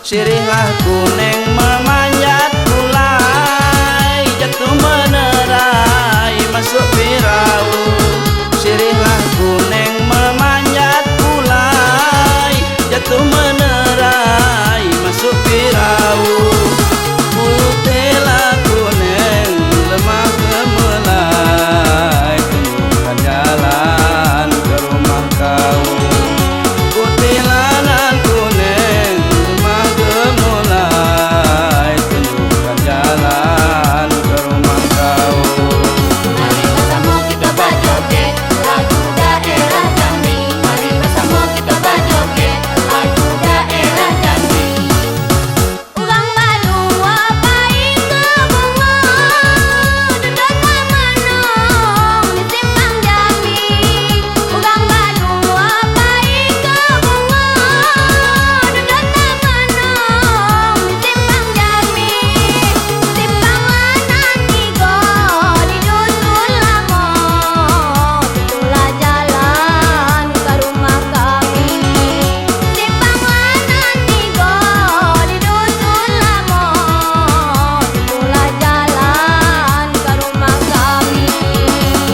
sirihlah kuning memanjat mulai jatuh menerai masuk pirau. Sirihlah kuning memanjat mulai jatuh menerai masuk pirau. Putihlah kuning lemah gemelai tunjukkan jalan ke rumah kau. Putihlah nan kuning lemah gemelai tunjukkan jalan ke rumah kau. Mari bersama kita berjoget lagu daerah Jambi. Mari bersama kita berjoget lagu daerah Jambi. Urang baru apai ke bunga duduk menong di simpang Jambi. Urang baru apai ke bunga duduk menong di simpang Jambi. Simpang Lanan Tigo di dusun lama, itulah jalan ke rumah kami. Simpang Lanan Tigo di dusun lama, itulah jalan ke rumah kami.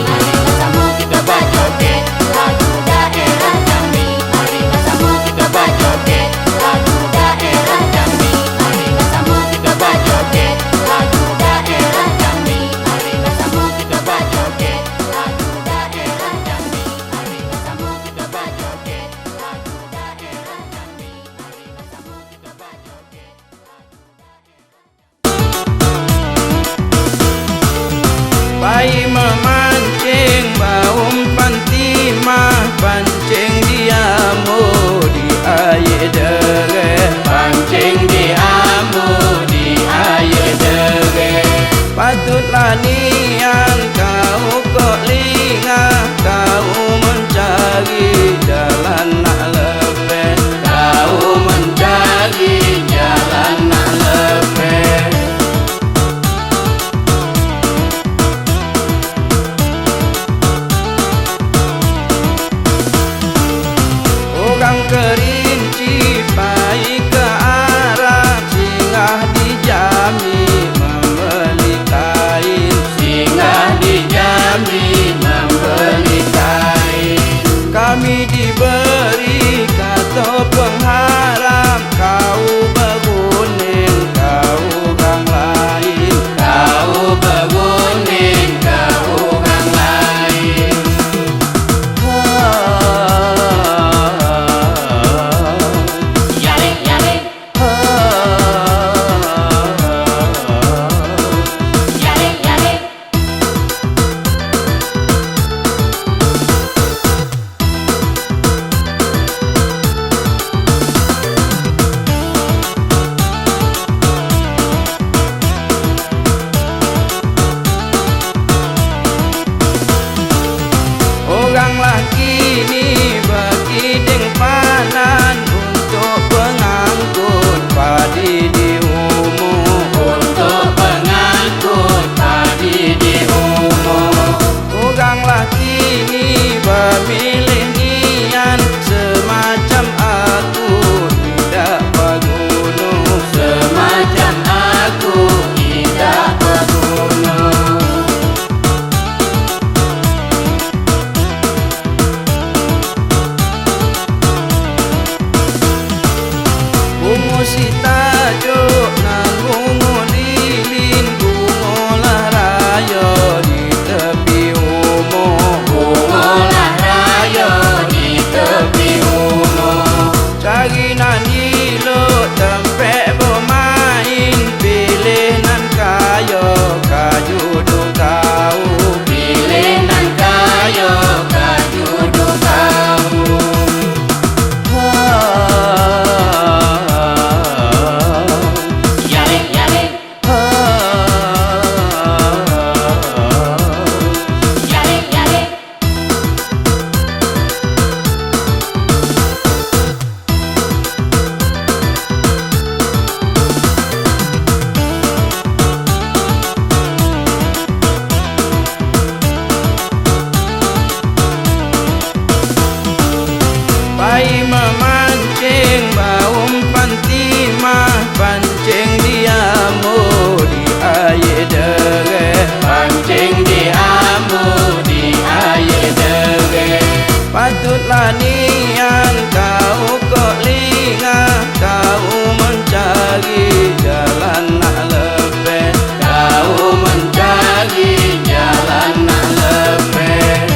Mari bersama kita berjoget lagu daerah Jambi. Mari bersama kita berjoget lagu daerah Jambi. Mari bersama kita berjoget lagu daerah Jambi. Mari bersama kita berjoget lagu daerah Jambi. Mari bersama kita berjoget lagu daerah Jambi. Mari bersama kita berjoget. Pai memancing bau umpan timah, pancing diamu di air dere, pancing diamu di air dere. Patutlah nian kau kok lingah, kau mencari jalan nak lebih, kau mencari jalan nak lebih. Orang kerinci pai ke arah, singgah di Jambi membeli kain, singgah di Jambi membeli kain. Kami timah pancing diamu di air dere, pancing diamu di air dere. patutlah nian kau kok lingah, kau mencari jalan nak lebih, Kau mencari jalan nak lebih.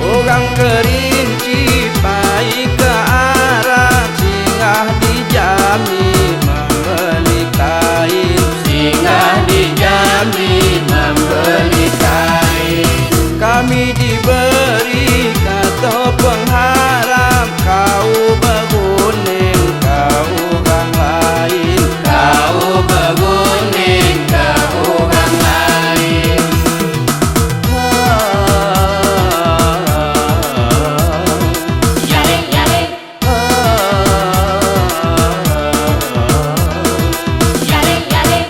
orang kerinci pai ke arah, singgah di Jambi membeli kain, Singgah di Jambi membeli kain. kami diberi kata pengharap, kau berunding kau orang lain, Kau berunding ke orang lain. Yale, yale, yale, yale.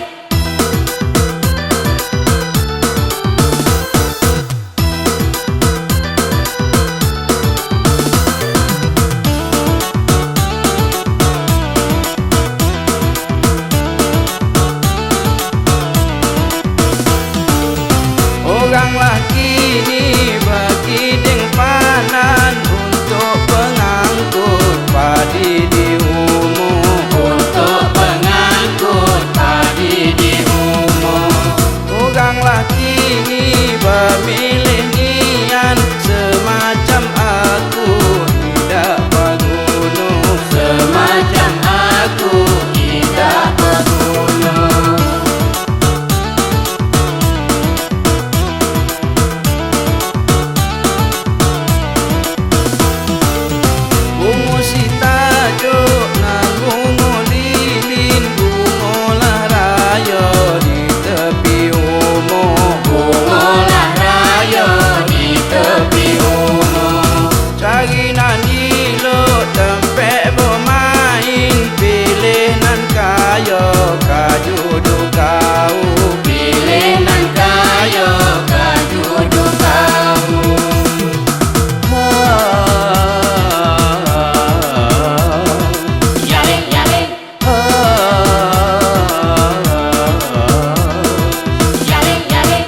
orang laki ni bagi deng panan untuk pengangkut padi di umur, Untuk pengangkut padi di umur. orang laki ni bermilih nian semacam aku tidak bergunung, Semacam aku tidak bergunung. bungu si tajuk nan bungu lilin, bungu lah raya di tepi umur, Bungolah raya di tepi umur. cari nan elok tempat bermain, pilih nan kaya kajudu kau, Pilih nan kaya kajudu kau. Yale, yale, yale, yale.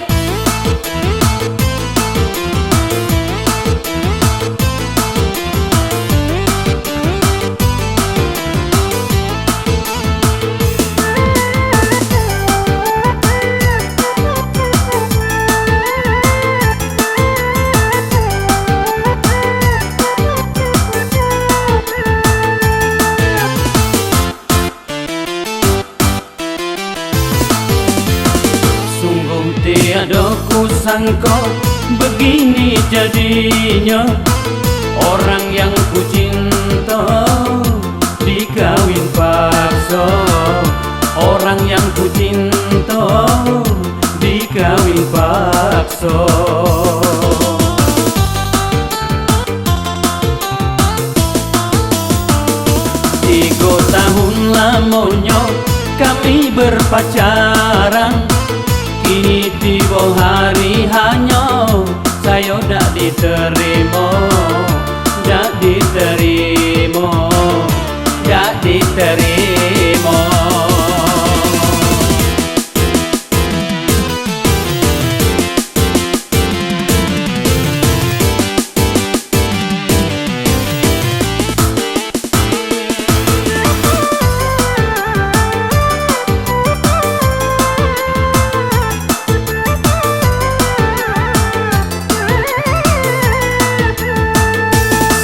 Sungguh tiada kusangka begini jadinya, orang yang ku cinta dikawin paksa, orang yang ku cinta dikawin paksa. 3 tahun lamanya kami berpacaran, kini tiba hari hanya saya tak diterima, tak diterima, tak diterima.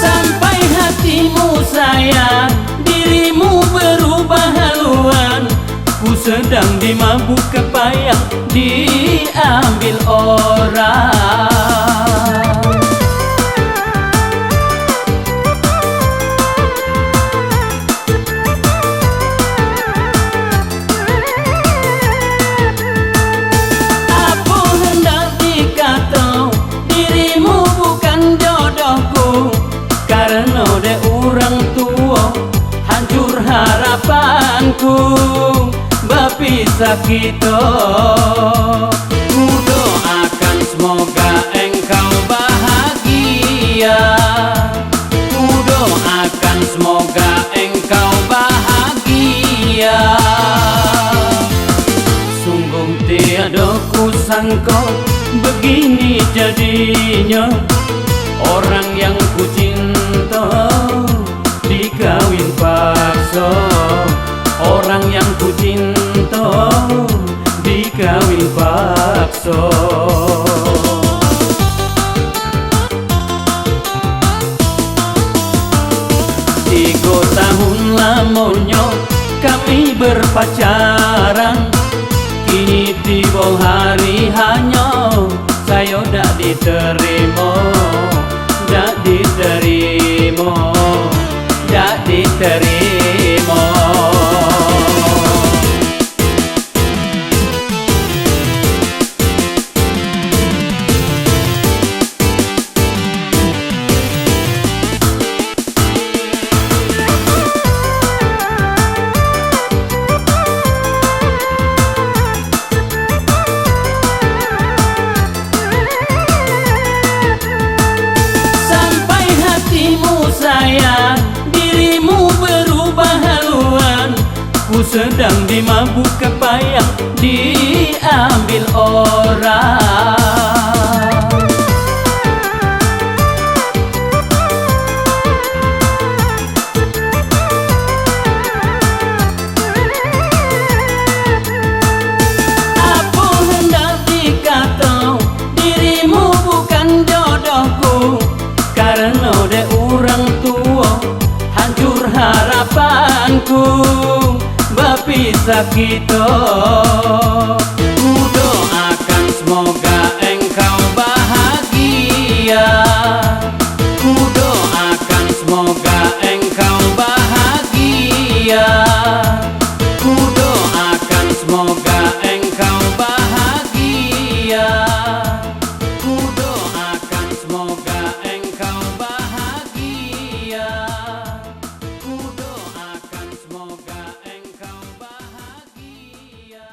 Sampai hatimu sayang, dirimu berubah haluan. Ku sedang dimabuk kepayang, diambil orang. Apa hendak dikata, dirimu bukan jodohku, karena de orang tua hancur harapanku. Berpisah kita, ku doakan semoga engkau bahagia. Ku doakan semoga engkau bahagia. Sungguh tiada ku sangka begini jadinya, orang yang ku cinta dikawin paksa. Orang yang ku cinta dikawin paksa. 3 tahun lamonnya kami berpacaran, kini tiba hari hanya saya dak diterima, dak diterima, dak diterima. Sayang, dirimu berubah haluan. Ku sedang dimabuk kepayang, diambil orang. Apa hendak dikata, dirimu bukan jodohku, karena de orang tua hancur harapanku, berpisah kita. Ku doakan semoga engkau bahagia. Ku doakan semoga engkau bahagia. Ku doakan semoga engkau bahagia. Ku doakan semoga engkau bahagia. Ku doakan semoga engkau bahagia.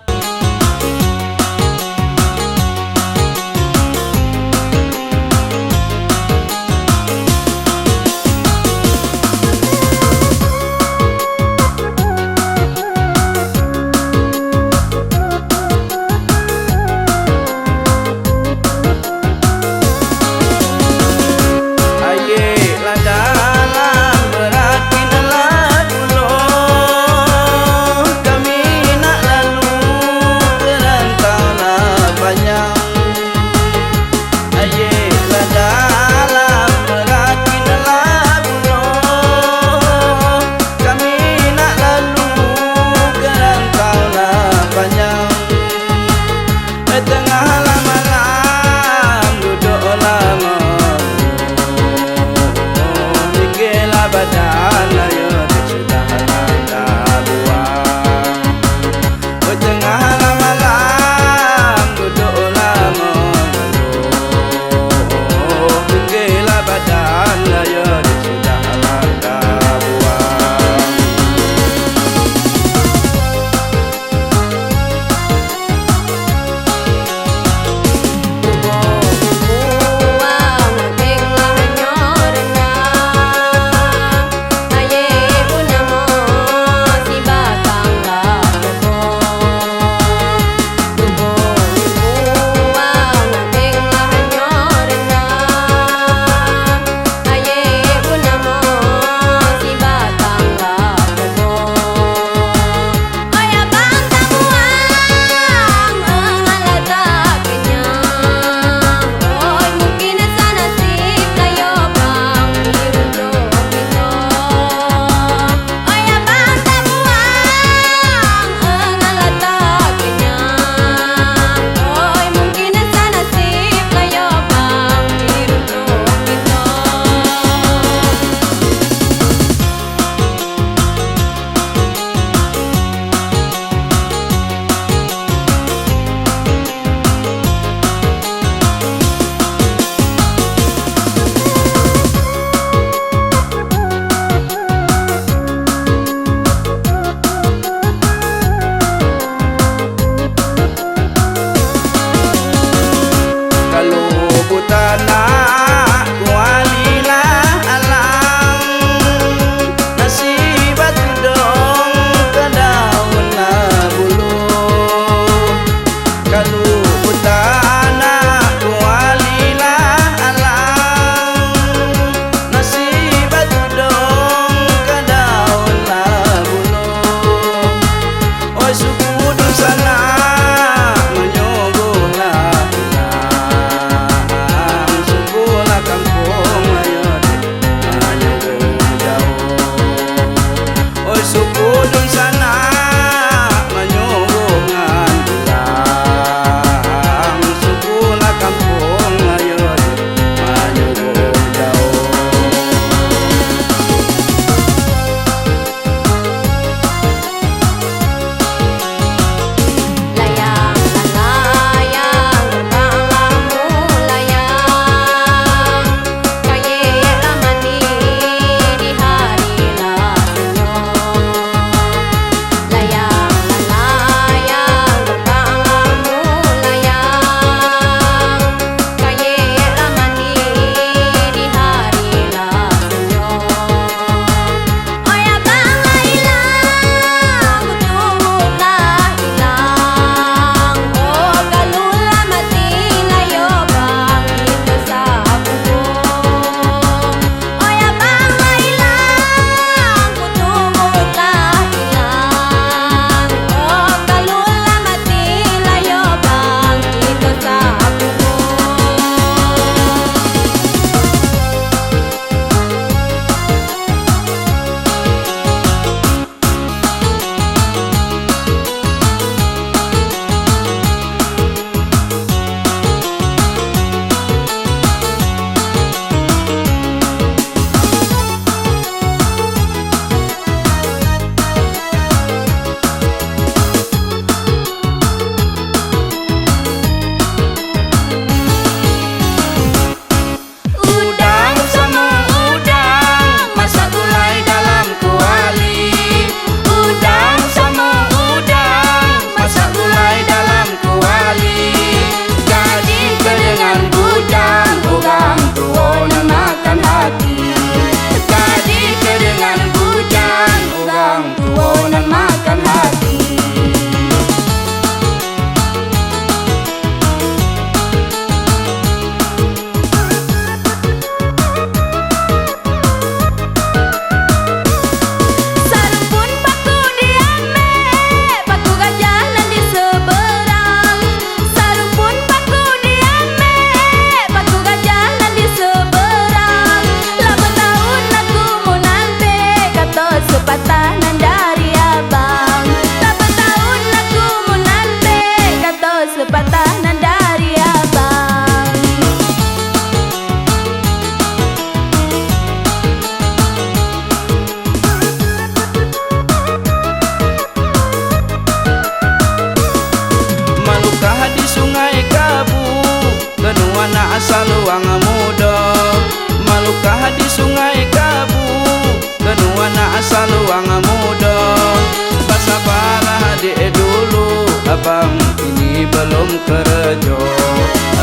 kerja.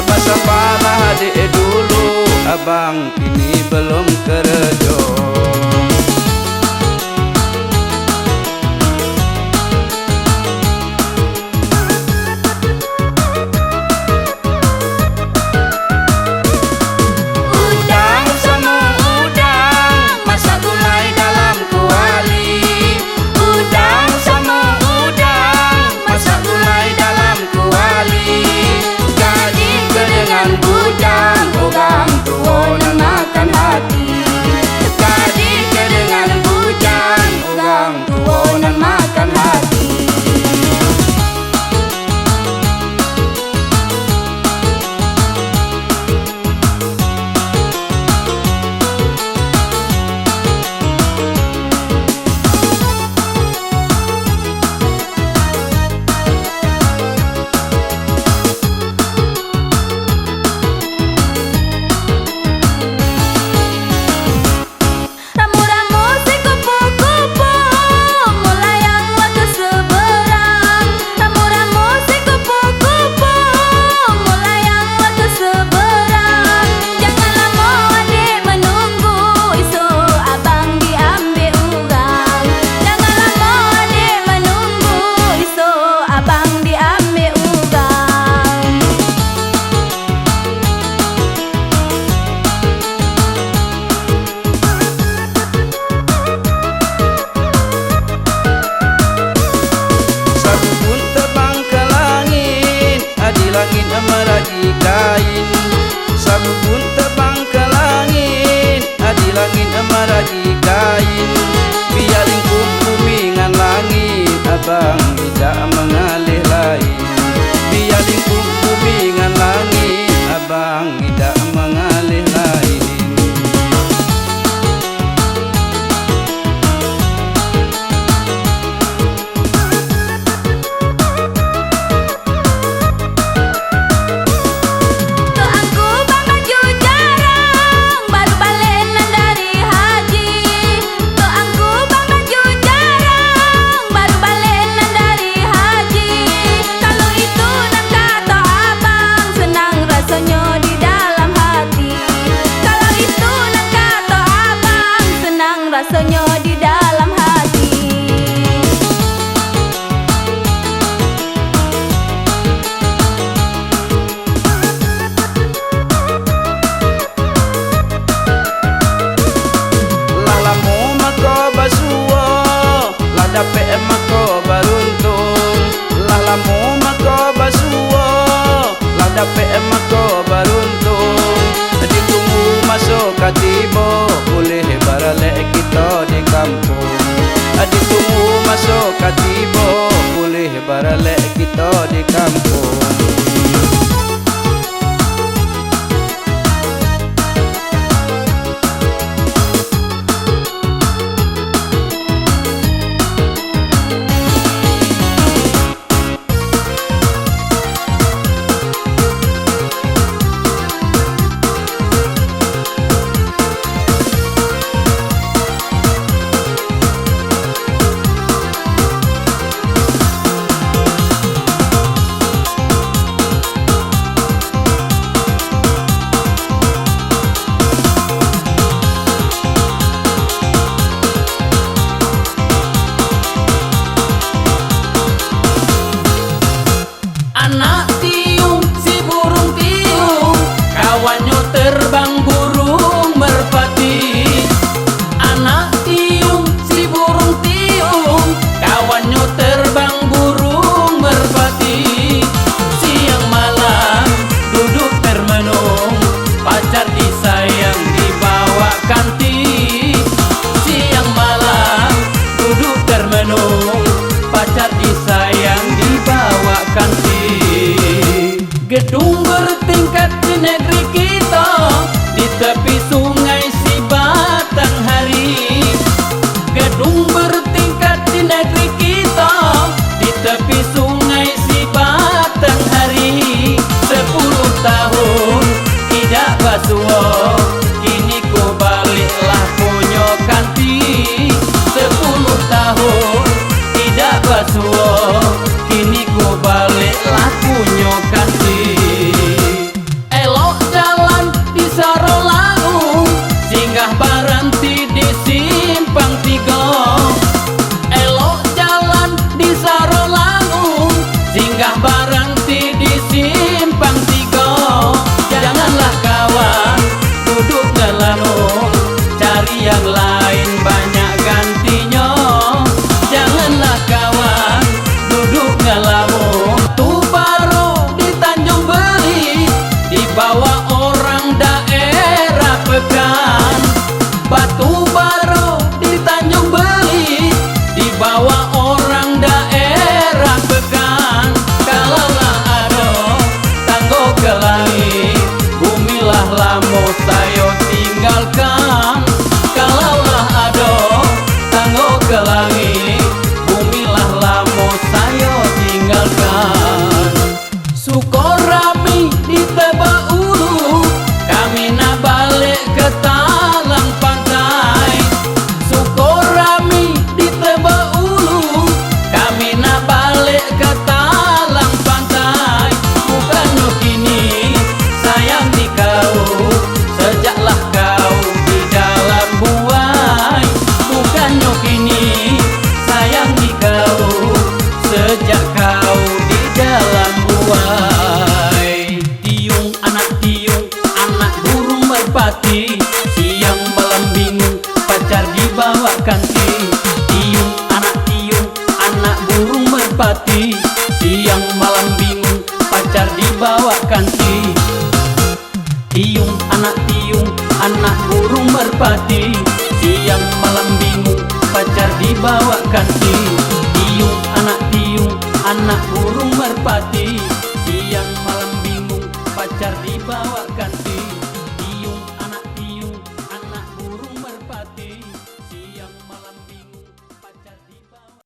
Masa parah adik dulu, abang kini belum kerja. Meragi kain, sabu pun terbang ke langit. Di langit meragi kain, biar lingkup bumi ngan langit. Abang tidak mengalih lain, biar lingkup bumi ngan langit. Abang tidak mengalih lain. Rasanya di dalam hati. Lah lamu mako basuo, lah dapet mako beruntung. Lah lamu mako basuo, lah dapet mako beruntung. Ditunggu masuk katibo, boleh baralek kita di kampung. Ditunggu masuk katibo, boleh baralek kita di kampung. Anak tiung si burung tiung, kawannya terbang burung merpati. Anak tiung si burung tiung, kawannya terbang burung merpati. Siang malam duduk termenung, pacar disayang dibawa kanti. Siang malam duduk termenung, pacar disayang dibawa kanti. Gedung bertingkat di negeri kita, di tepi sungai si Batanghari. Gedung bertingkat di negeri kita, di tepi sungai si Batanghari. 10 tahun tidak basuo, kini ku baliklah punya kanti. 10 tahun tidak basuo, kini ku baliklah punya kanti. merpati, siang malam bingung pacar dibawa kanti. Tiung anak burung merpati, siang malam bingung pacar dibawa kanti. Tiung anak burung merpati, siang malam bingung pacar dibawa kanti. Tiung anak burung merpati, siang malam bingung pacar dibawa kanti. Tiung anak burung merpati, siang malam bingung pacar dibawa.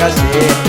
kasih